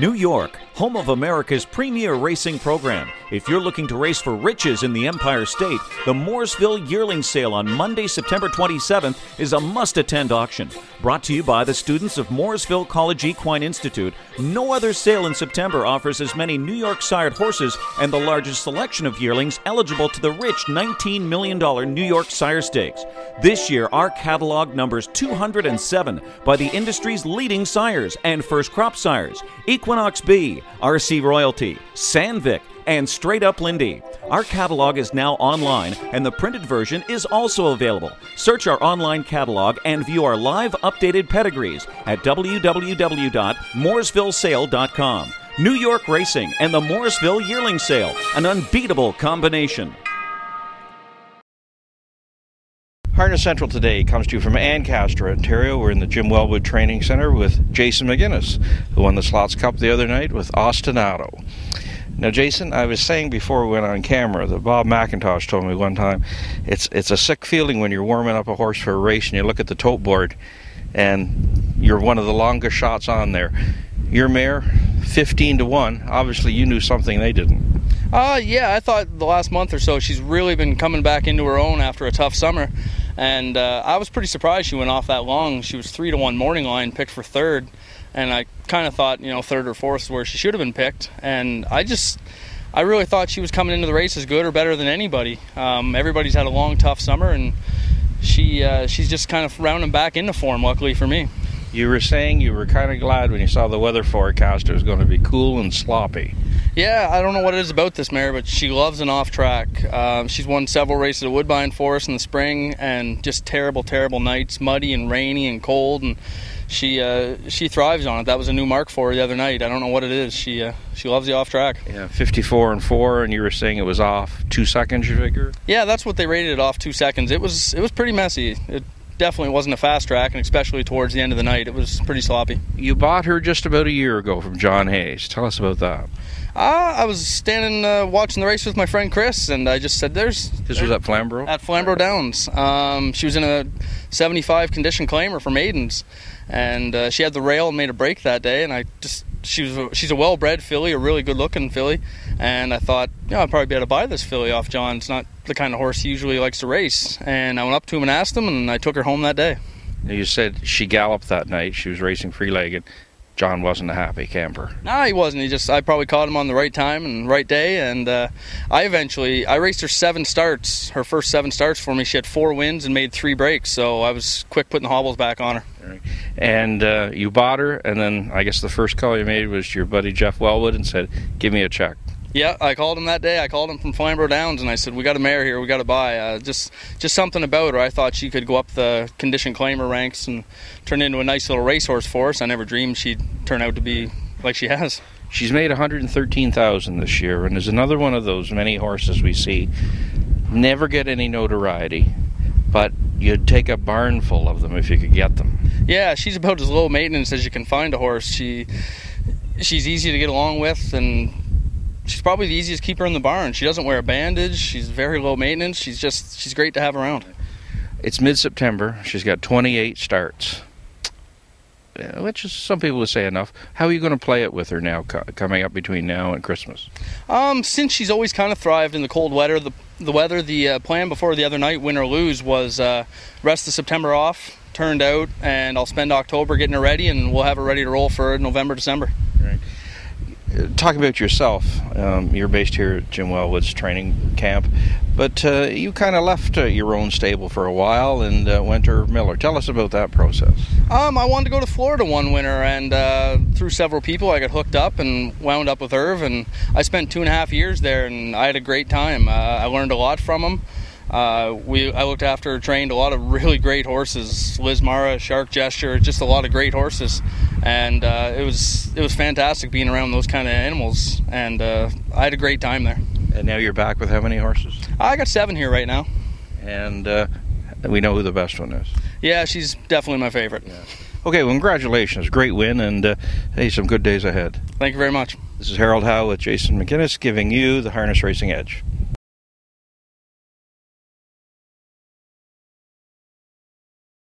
New York, home of America's premier racing program. If you're looking to race for riches in the Empire State, the Mooresville Yearling Sale on Monday, September 27th is a must-attend auction. Brought to you by the students of Mooresville College Equine Institute, no other sale in September offers as many New York sired horses and the largest selection of yearlings eligible to the rich $19 million New York Sire Stakes. This year, our catalog numbers 207 by the industry's leading sires and first crop sires: Equinox B, RC Royalty, Sandvik, and Straight Up Lindy. Our catalog is now online, and the printed version is also available. Search our online catalog and view our live updated pedigrees at www.mooresvillesale.com. New York Racing and the Mooresville Yearling Sale, an unbeatable combination. Harness Central today comes to you from Ancaster, Ontario. We're in the Jim Wellwood Training Center with Jason McGinnis, who won the Slots Cup the other night with Ostinato. Now, Jason, I was saying before we went on camera that Bob McIntosh told me one time it's a sick feeling when you're warming up a horse for a race and you look at the tote board and you're one of the longest shots on there. Your mare, 15-1. Obviously, you knew something they didn't. Yeah, I thought the last month or so she's really been coming back into her own after a tough summer. And I was pretty surprised she went off that long. She was 3-1 morning line, picked for third. And I kind of thought, third or fourth is where she should have been picked. And I really thought she was coming into the race as good or better than anybody. Everybody's had a long, tough summer, and she's just kind of rounding back into form, luckily for me. You were saying you were kind of glad when you saw the weather forecast it was going to be cool and sloppy. Yeah, I don't know what it is about this mare, but she loves an off track. She's won several races at Woodbine for us in the spring, and just terrible, terrible nights, muddy and rainy and cold, and she thrives on it. That was a new mark for her the other night. I don't know what it is. She loves the off track. Yeah, 54-4, and you were saying it was off 2 seconds, you figure? Yeah, that's what they rated it off, 2 seconds. It was pretty messy. It definitely wasn't a fast track, and especially towards the end of the night, it was pretty sloppy. You bought her just about a year ago from John Hayes. Tell us about that. I was standing watching the race with my friend Chris, and I just said, This was at Flamborough? At Flamborough Downs. She was in a 75 condition claimer for maidens, and she had the rail and made a break that day, and she's a well-bred filly, a really good-looking filly, and I thought, I'd probably be able to buy this filly off John. It's not the kind of horse he usually likes to race, and I went up to him and asked him, and I took her home that day. You said she galloped that night. She was racing free-legged. John wasn't a happy camper. No, he wasn't. I probably caught him on the right time and right day, and I raced her 7 starts, her first 7 starts for me. She had 4 wins and made 3 breaks, so I was quick putting the hobbles back on her. Right. And you bought her, and then I guess the first call you made was your buddy Jeff Wellwood and said, give me a check. Yeah, I called him that day. I called him from Flamborough Downs, and I said, we got a mare here, we got to buy. Just something about her. I thought she could go up the condition claimer ranks and turn into a nice little racehorse for us. I never dreamed she'd turn out to be like she has. She's made $113,000 this year, and is another one of those many horses we see never get any notoriety, but you'd take a barn full of them if you could get them. Yeah, she's about as low maintenance as you can find a horse. She's easy to get along with, and she's probably the easiest keeper in the barn. She doesn't wear a bandage. She's very low maintenance. She's great to have around. It's mid-September. She's got 28 starts, which is, some people would say, enough. How are you going to play it with her now, coming up between now and Christmas? Since she's always kind of thrived in the cold weather, the plan before the other night, win or lose, was rest of September off, turned out, and I'll spend October getting her ready, and we'll have her ready to roll for November, December. Right. Talk about yourself. You're based here at Jim Wellwood's training camp, but you kind of left your own stable for a while and went to Miller. Tell us about that process. I wanted to go to Florida one winter, and through several people I got hooked up and wound up with Irv, and I spent 2.5 years there, and I had a great time. I learned a lot from him. I looked after, trained a lot of really great horses, Liz Mara, Shark Gesture, just a lot of great horses, and it was fantastic being around those kind of animals, and I had a great time there. And now you're back with how many horses? I got 7 here right now. And we know who the best one is. Yeah, she's definitely my favorite. Yeah. Okay, well, congratulations. Great win, and hey, some good days ahead. Thank you very much. This is Harold Howe with Jason McGinnis, giving you the Harness Racing Edge.